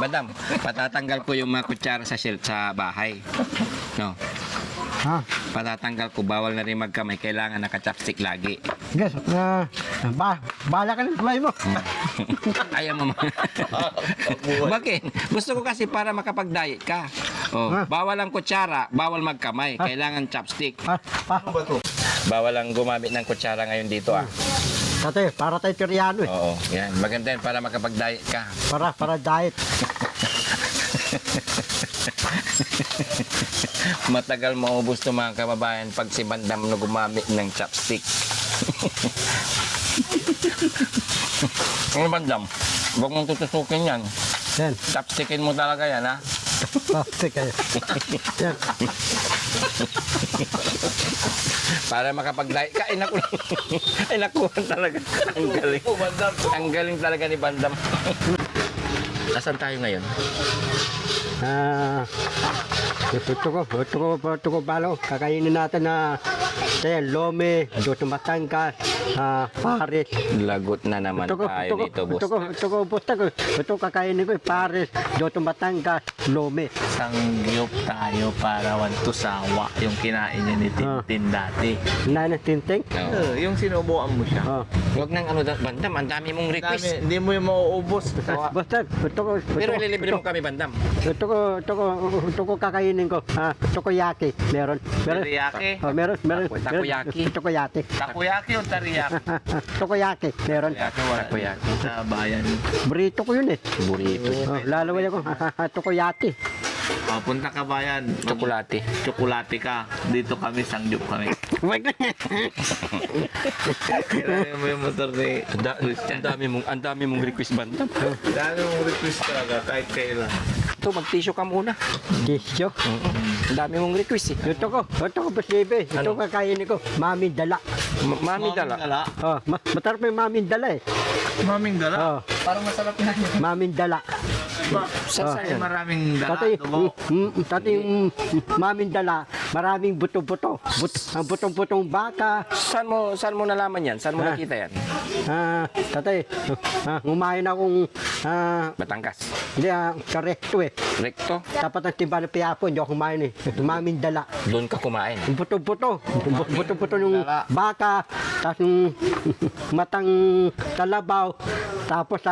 Bandam, patatanggal ko yung mga kutsara sa shelf sa bahay. No. Ha? Patatanggal ko, bawal na rin magkamay. Kailangan naka-chopstick lagi. Guys, bahala ka ng kamay mo. Ayaw mo. Bakit? Gusto ko kasi para makapag-diet ka. Oh, bawal ang kutsara, bawal magkamay. Kailangan chopstick. Ano ba to? Bawal ang gumamit ng kutsara ngayon dito ah. Tate, para tayo Koreano eh. Oo, yan. Maganda yan para makapag-diet ka. Para diet. Matagal maubos to mga kababayan pag si Bandam na gumamit ng chopstick. Ano Bandam? Huwag mong tutusukin yan. Yan. Chopstickin mo talaga yan ha. Chopstick kayo. Yan. Para makapag-diet ka. Ay naku. Ay naku talaga. Ang galing. Ang galing talaga ni Bandam. Nasaan tayo ngayon? Ito ko balo. Kakainin natin na lome, doto matangkas, pares. Lagot na naman tayo dito, boss. Ito kakainin ko, pares, doto matangkas, lome. Sangyup tayo para wanto sawa yung kinain niya ni Tintin dati. Nana tinting? Oo. Yung sinubuan mo siya. Huwag nang ano, Bandam, ang dami mong request. Hindi mo yung mauubos. Basta, Pero ililibre mo kami, Bandam. ito ko kakainin ko. Ito ko yaki. Meron. Teriyaki? Meron. Takoyaki. Ito ko yaki. Takoyaki o teriyaki? Ito ko yaki. Meron. Takoyaki. Sa bayan. Burrito ko yun eh. Burrito. Lalaway ako. Ito ko yaki. Punta ka bayan. Tsokolate. Tsokolate ka. Dito kami, sangyup kami. Kailangan mo yung motor ni Ang dami mong request, Bandam. Dami mong request talaga kahit kailan. Ito, mag-tissue ka muna. Disyo. Ang dami mong request eh. Ito ko posible. Ito kakainin ko. Maming dala. Mami dala. Matarap yung maming dala eh. Maming dala? Parang masarap na yun. Maming dala. Saan yan? Maraming dala. Tatay yung maming dala, maraming buto-buto. Ang butong-butong baka. Saan mo nalaman yan? Saan mo nakita yan? Tatay, umain akong, Batangkas. hindi, karekto eh. Recto. Dapat ang timba ng piyapo, hindi ako kumain eh. Maming dala. Doon ka kumain. Yung buto-buto. Buto-buto yung baka, tapos yung matang talabaw, tapos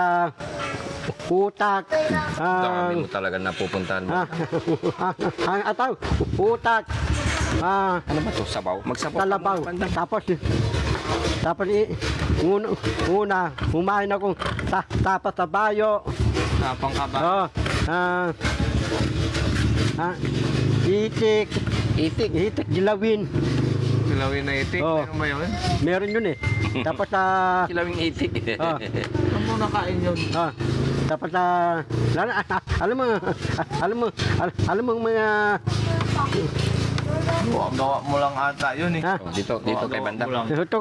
utak. Dami mo talaga napupuntahan mo. Ang ataw, utak. Ano ba ito? Sabaw? Magsabaw. Talabaw. Tapos una, kumain akong tapas sa bayo. Tapang ka ba? Itik. Itik. Itik, gilawin. Kilawin na itik. Meron ba yun? Meron yun eh. Tapos Kilawing itik. Ano mo nakain yun? tapos alam mo mga Gawa mo lang ata yun eh. Dito kay Bandam. ito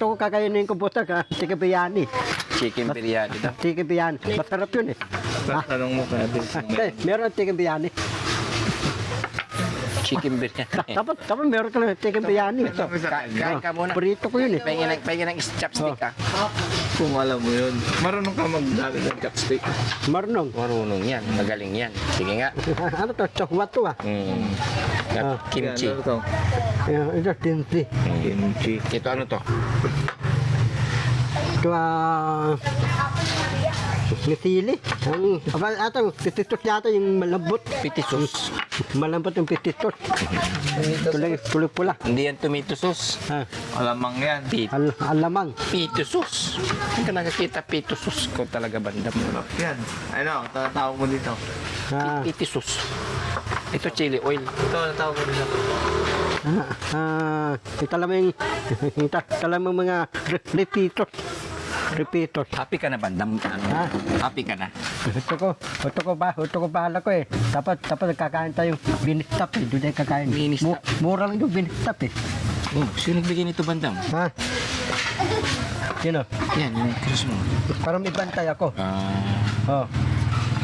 ko kakainin ko butak chicken biryani. Chicken biryani daw. Chicken biryani. Masarap yun eh. Tanong mo kaya din. Meron chicken biryani. Chicken biryani. Tapos meron ka ng chicken biryani. Ito, kain ka muna. Burrito ko yun eh. Pahingin ng chopstick ka. Kung alam mo yun. Marunong ka magdali ng chopstick. Marunong. Marunong yan. Magaling yan. Sige nga. Ano to? Chokmat to Kimchi. Ano to? Ito, kimchi. Kimchi. Ito ano to? Ito, sili. Ito, pititos yata yung malambot. Pitisos. Malambot yung pititos. Tuloy pula. Hindi yan tomato sauce. Alamang yan. Alamang. Pitisos. Hindi ka nakakita pitisos ko talaga Bandam. Yan. Ano, tatawag mo dito. Pitisos. Ito chili oil. Ito, tatawag mo dito. Itala mo mga repeaters. Happy ka na Bandam? Happy ka na? Ito ko bahala ko eh. Dapat kakain tayong binistap eh. Doon tayo kakain. Binistap? Mura lang yung binistap eh. Oh, sino nagbigay nito Bandam? Sino? Yan, yung cross mo. Para may bantay ako.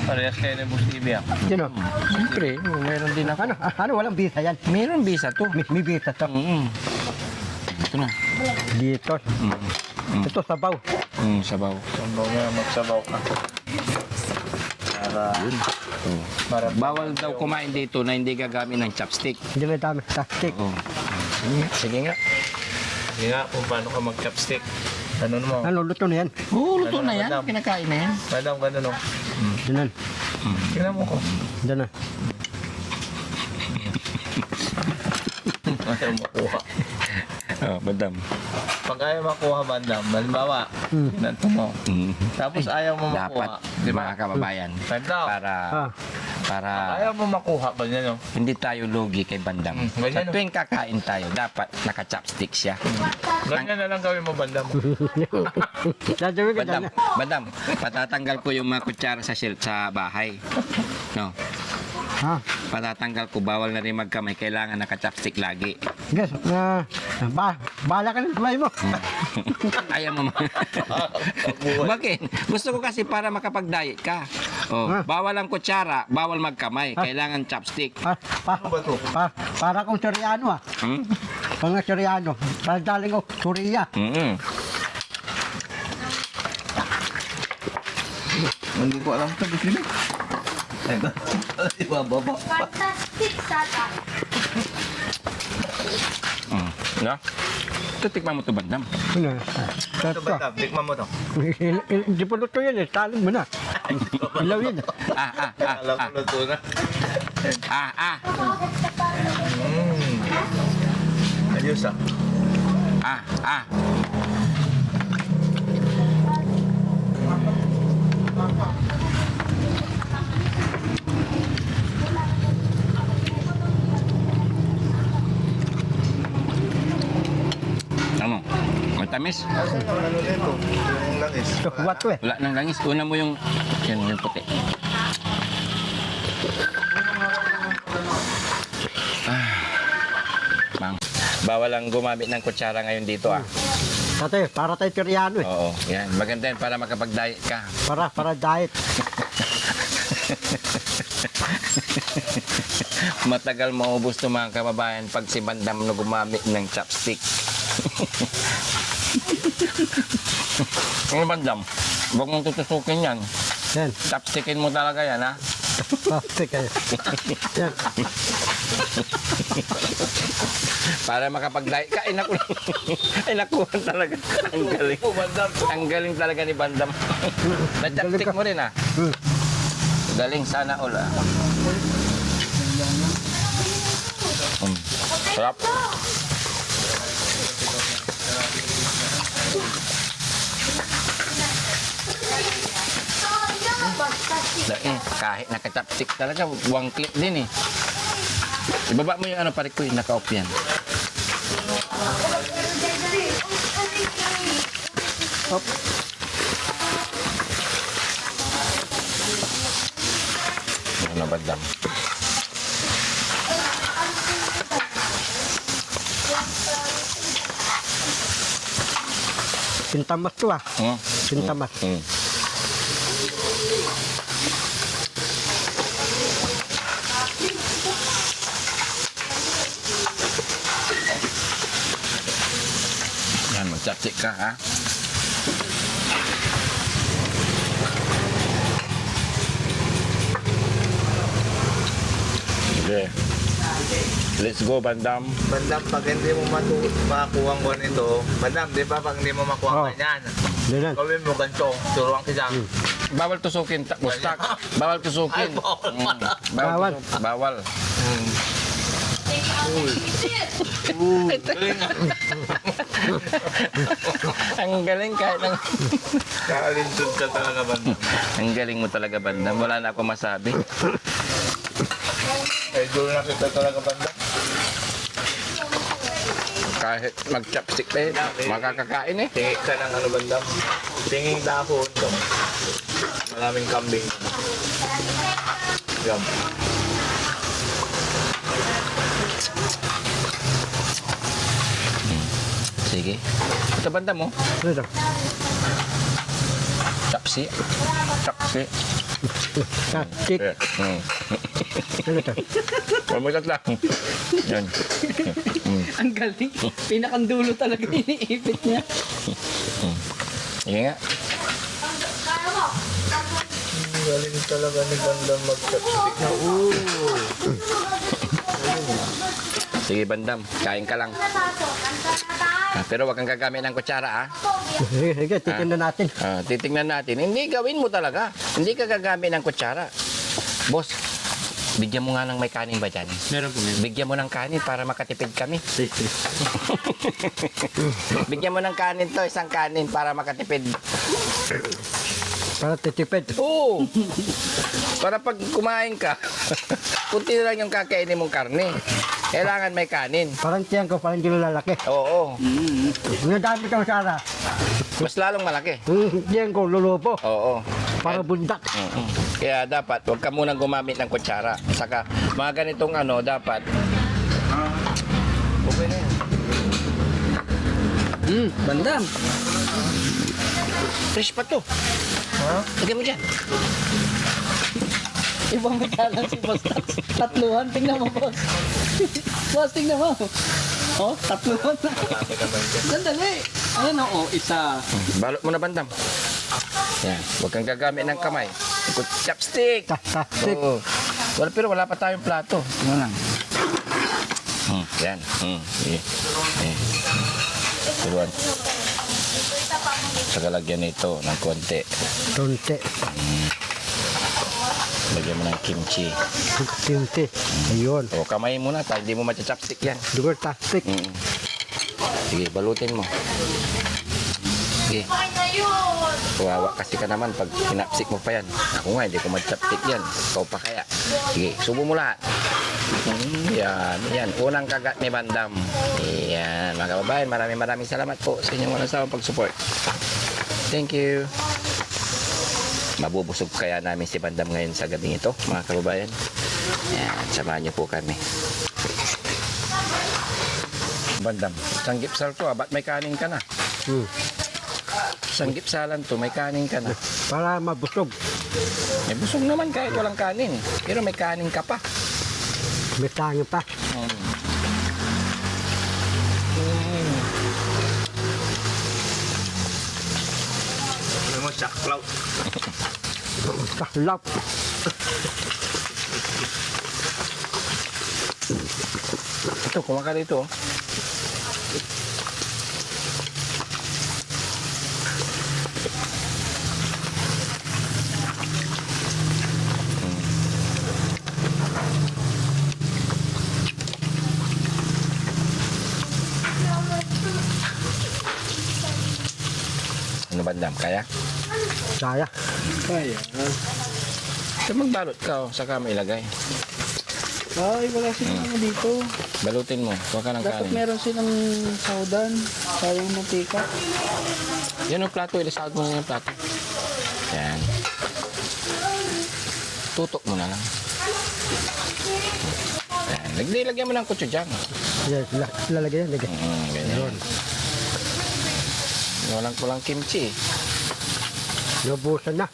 Parehas kayo ng Boss TV ah. Sino? Siyempre, meron din ako. Ano walang visa yan? Meron visa to. May visa to. Ito na. Dito. Ito sabaw. Sabaw. Sabaw na, magsabaw ka. Para Bawal daw kumain dito na hindi gagamit ng chopstick. Hindi may dami. Plastic. Oo. Sige nga. Sige nga kung paano ka mag-chopstick. Ganun mo. Ano, luto na yan. Oo, luto na yan. Madam. Kinakain na yan. Madam, ganun o. Dinan. Tingnan mo ko. Diyan na. Ayaw makuha. Oh, madam. Pag ayaw makuha, bandam, halimbawa, nanto mo. Tapos ayaw mo Dapat, makuha. Di ba? mga kababayan, Bandam, para ayaw mo makuha, ganyan o. hindi tayo lugi kay Bandam. Sa ganyan, tuwing kakain tayo, dapat naka-chopstick siya. Ganyan na lang gawin mo, bandam. Dadawin ka dyan. Bandam, patatanggal ko yung mga kutsara sa sa bahay. No, Ha? patatanggal ko, bawal na rin magkamay, kailangan naka-chopstick lagi. Guys, bahala ka ng kamay mo. Ayaw mo. Bakit? Gusto ko kasi para makapag-diet ka. Oh, bawal ang kutsara, bawal magkamay, kailangan chopstick. Ano ba to? Para kong Soriano ah. Hmm? Mga Soriano. Para daling ko, Soria. Mm-mm. Hindi ko alam ito. Gusto nyo? Ito. Ibababa. Fantastic Tata. No? Ito, tikman mo ito, Bandam. Ano? Ito, bandam. Tikman mo to. Hindi pa luto yan eh. Talon mo na. Ilaw yan. Alam ko na ito na. Ayos ah. Ano? Matamis? Asan naman ano nito? Yung langis. Ito, what to eh. Wala nang langis. Una mo yung puti. Mang. Bawal ang gumamit ng kutsara ngayon dito ah. Tate, para tayo Soriano eh. Oo, yan. Maganda yan para makapag-diet ka. Para diet. Matagal maubos to mga kababayan pag si Bandam na gumamit ng chopstick. Ano Bandam? Huwag mong tutusukin yan. Yan. Chopstickin mo talaga yan ha. Plastic eh. Yan. Para makapag-diet ka. Ay naku. Ay nakuhan talaga. Ang galing. Ang galing talaga ni Bandam. Na-chopstick mo rin ah. Galing sana all ah. Sarap. Kahit naka-chopstick talaga, one click din eh. Ibaba mo yung ano pare ko, yung naka-off yan. Hop. Ano na Bandam? Sintamas to ah. Sintamas. Yan, mag-chopstick ka ha. Okay. Let's go, Bandam. Bandam, pag hindi mo makuha ko nito, bandam, di ba pag hindi mo makuha Oh. ganyan, Diyan. gawin mo ganito, turuan kita. Bawal tusukin, bustak. Bawal tusukin. Ay, bawal pala. Bawal. Bawal. Ang galing kahit ang... Kaalinsod ka talaga, bandam. Ang galing mo talaga, Bandam. Wala na ako masabi. Idol na kita talaga, bandam. Kahit mag-chopstick pa eh, makakakain eh. Tingin ka ng ano, bandam. Tingin dahon to. Maraming kambing. Gam. Sige. Ito Bandam mo. Dito. Chopsi. Chopsi. Plastic. Dito. Pamagat lang. Yan. Ang galing. Pinakandulo talaga iniipit niya. Sige nga. Galing talaga ni Bandam mag-chopstick na. Sige, Bandam. Kain ka lang. Pero wag kang gagamit ng kutsara, ah. Sige, sige, titignan natin. Titingnan natin. Hindi, gawin mo talaga. Hindi ka gagamit ng kutsara. Boss, bigyan mo nga ng may kanin ba dyan? Meron po meron. Bigyan mo ng kanin para makatipid kami. Bigyan mo ng kanin to, isang kanin para makatipid. Para titipid. Oo. Para pag kumain ka, kunti na lang yung kakainin mong karne. Kailangan may kanin. Parang tiyan ko, parang hindi lalaki. Oo. Nadami kang sara. Mas lalong malaki. Tiyan ko, lulupo. Oo. Para bundak. Kaya dapat, huwag ka munang gumamit ng kutsara. Saka, mga ganitong ano, dapat. Okay na yan. Bandam. Fresh pa to. Lagyan mo dyan. Ibang matalang si Boss Tax. Tatluhan. Tingnan mo, Boss. Boss, tingnan mo. Oh, tatluhan na. Sandali. Ayan o, isa. Balot mo na, Bandam. Yan. Huwag kang gagamit ng kamay. Chopstick. Tastik. Oo. Pero wala pa tayong plato. Ano lang. Yan. Turuan. Saka lagyan nito ng konti. Tunti. Lagyan mo ng kimchi. Tunti. Ayun. O, kamay mo na. Hindi mo matcha-chopstick yan. Dugo tastik. Sige, balutin mo. Sige. Kawawa kasi ka naman pag kinapsik mo pa yan. Ako nga, hindi ko mag-chopstick yan. Ikaw pa kaya. Sige, subo mo lahat. Yan. Unang kagat ni Bandam. Yan. Mga kababayan, maraming salamat po sa inyong walang sawang pag-support. Thank you. Mabubusog kaya namin si Bandam ngayon sa gabing ito, mga kababayan. Yan, samahan niyo po kami. Bandam, isang gipsal to, ba't may kanin ka na? Isang gipsalan to, may kanin ka na. Para mabusog. May busog naman kahit walang kanin. Pero may kanin ka pa. May tangi pa. Ano mo, saklaw. Kahlap. Ito, kuha ka dito. Ano, Bandam? Kaya? Saya. Kaya. Ito, magbalot ka, saka may ilagay. Ay, wala silang ano dito. Balutin mo, kuha ka ng Dapat kanin. meron silang saudan. Sayang mantika. Yan ang plato, ilisahod mo na yung plato. Yan. Tutok mo na lang. Yan. Lagyan mo ng kutso dyan. Lalagay yan. Lagay. Ganyan. Walang kimchi. Nabusan na.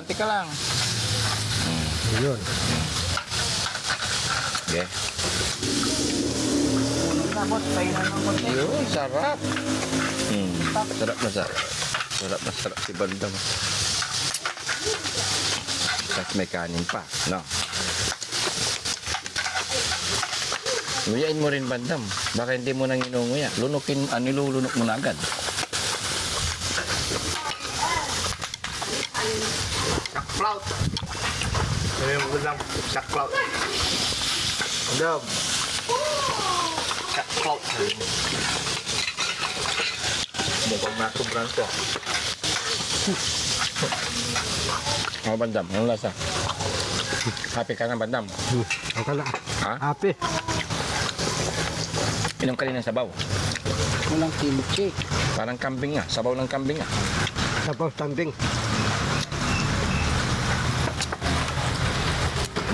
Tika lang. Ayun. Okay. Tapos, painan ng konti. Yun, sarap. Sarap na sarap. Sarap na sarap si Bandam. Tapos may kanin pa, no? Nguyain mo rin, Bandam. Baka hindi mo nang inunguya. Lunukin, nilulunok mo na agad. Saklaw. Ano yung gulang? Saklaw. Bandam. Saklaw. Mukhang nasubran ko. Ano, Bandam? Anong lasa? Happy ka na, Bandam? Okay na. Ha? Happy. Inom ka rin ng sabaw. Walang kimchi. Parang kambing nga. Sabaw ng kambing nga. Sabaw tambing.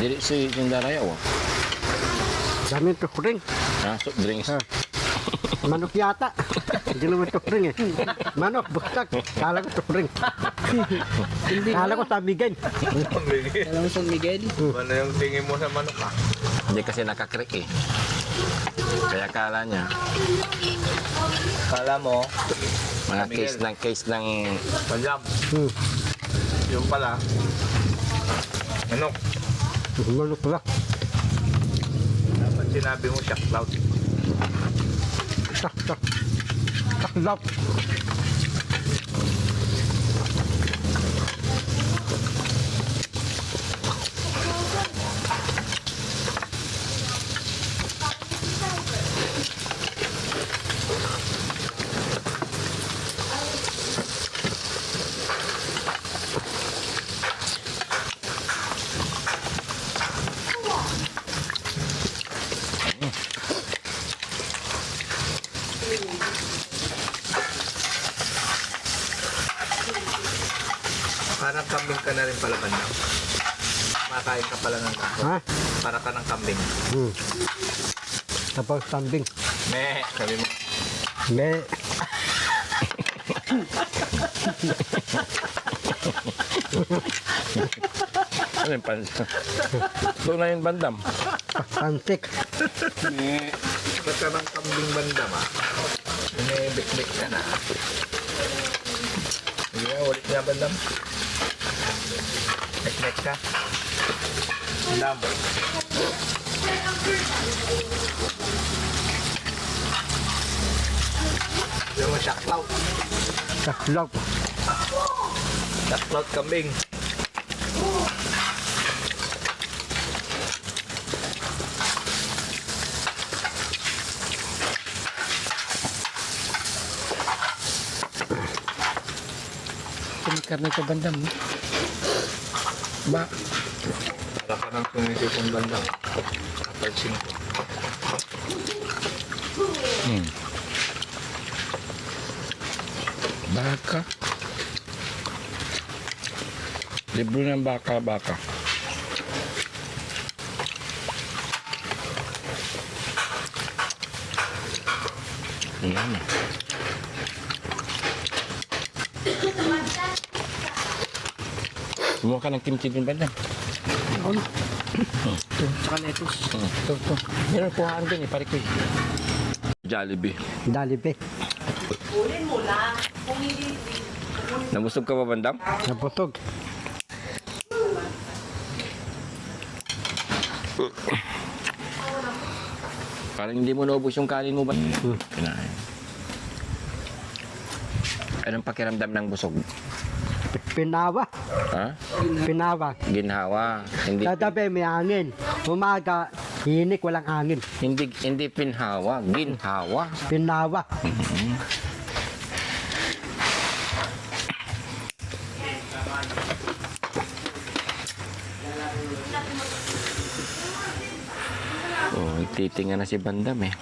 Dili si Sindaraya, oh. Daming tukring. Soft drinks. Manok yata. Hindi naman tukring eh. Manok, bustag. Kala ko tukring. Kala ko tabigan. Alam mo San Miguel? Ano yung tingin mo sa manok ha? Hindi kasi nakakrik eh. Kaya kala niya. Kala mo, Mga case ng Panjam. Hmm. Yung pala. Manok. Manok pala. Dapat sinabi mo shock cloud. Taklap. Parang kambing ka na rin pala Bandam. Makain ka pala ng kako. Ha? Para ka ng kambing. Hmm. Tapos kambing. Meh, sabi mo. May ano yung pansa? Ito na yung bandam. pantik. Ba't ka ng kambing Bandam May bik-bik ka na. Hindi nga, ulit nga Bandam. Bik-bik ka. Bandam. Yung mo shock cloud. Taklap. Shock cloud kambing. Kumikarne ko bandam. Ba? Para ka ng sumisipong Bandam. Kapalsing ko. Baka. Libro ng baka. Ayan. Kumuha ka ng kimchi din bandam. Ito, tsaka lettuce. Ito. Meron kuhaan din pare ko. Jollibee. Dalibe. Nabusog ka ba bandam? Nabutog. Parang hindi mo naubos yung kanin mo ba? Kinain. Anong pakiramdam ng busog? Pinawa. Ha? Pinawa. Ginhawa. Hindi Tatabi may hangin. Umaga, hinik, walang hangin. hindi pinhawa, ginhawa. Pinawa. Oh, titinga na si Bandam eh.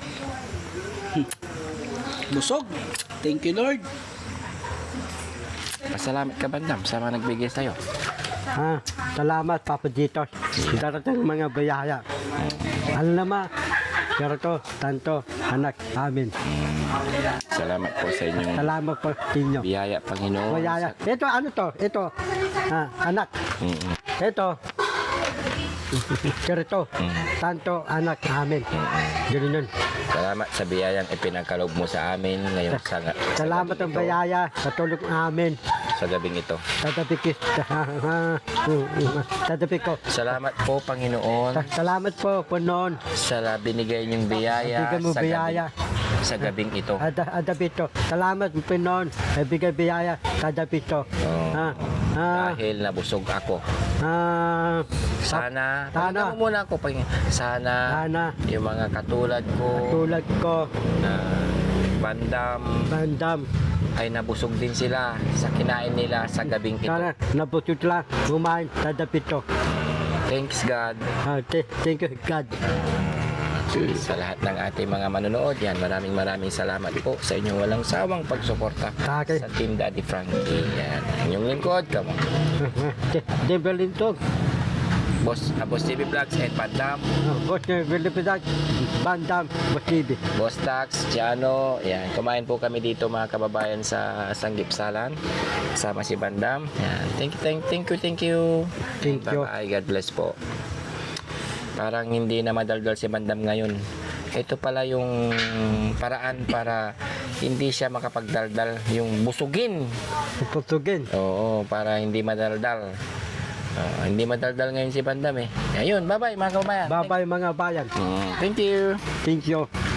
Busog. Thank you, Lord. Pasalamat ka Bandam sa mga nagbigay sa'yo. Ha? Salamat, Papa Dito. Darating mga bayaya. Alam naman, Gerto, Tanto, anak, amin. Salamat po sa inyong Salamat po sa inyo. biyaya, Panginoon. Bayaya. Ito, ano to? Ito. Anak. Mm-mm. Ito. Gerto, Tanto, anak, amin. Ganun yun. Salamat sa biyayang ipinagkaloob mo sa amin ngayon Salamat ang bayaya sa tulong amin. sa gabing ito. Tatabi ko. Salamat po, Panginoon, Salamat po, Punon. sa binigay niyong biyaya Bigyan mo biyaya. sa gabing ito. Adabito. Salamat, Punon. Bigay biyaya. Adabito. Dahil nabusog ako. Sana, pakinggan mo muna ako, sana Sana. yung mga katulad ko Tulad ko. na bandam Bandam. ay nabusog din sila sa kinain nila sa gabing ito. Sana nabutut lang. Kumain. Adabito. Thanks God Thank you, God. sa lahat ng ating mga manonood. Yan, maraming salamat po sa inyong walang sawang pagsuporta Okay. sa Team Daddy Frankie. Yan, inyong lingkod, kamo. Debelin to. Boss TV Vlogs and Bandam, Boss Bilipidag. Bandam. Boss TV. Boss Tax, Tiano. Yan, kumain po kami dito mga kababayan sa Sanggipsalan. Kasama si Bandam. Yan, thank you. Thank you. Bye-bye, God bless po. Parang hindi na madaldal si Bandam ngayon. ito pala yung paraan para hindi siya makapagdaldal, yung busugin. Putugin. Oo, para hindi madaldal. Hindi madaldal ngayon si Bandam eh. Ayun, bye-bye mga kababayan. Bye-bye mga bayan. Thank you. Thank you.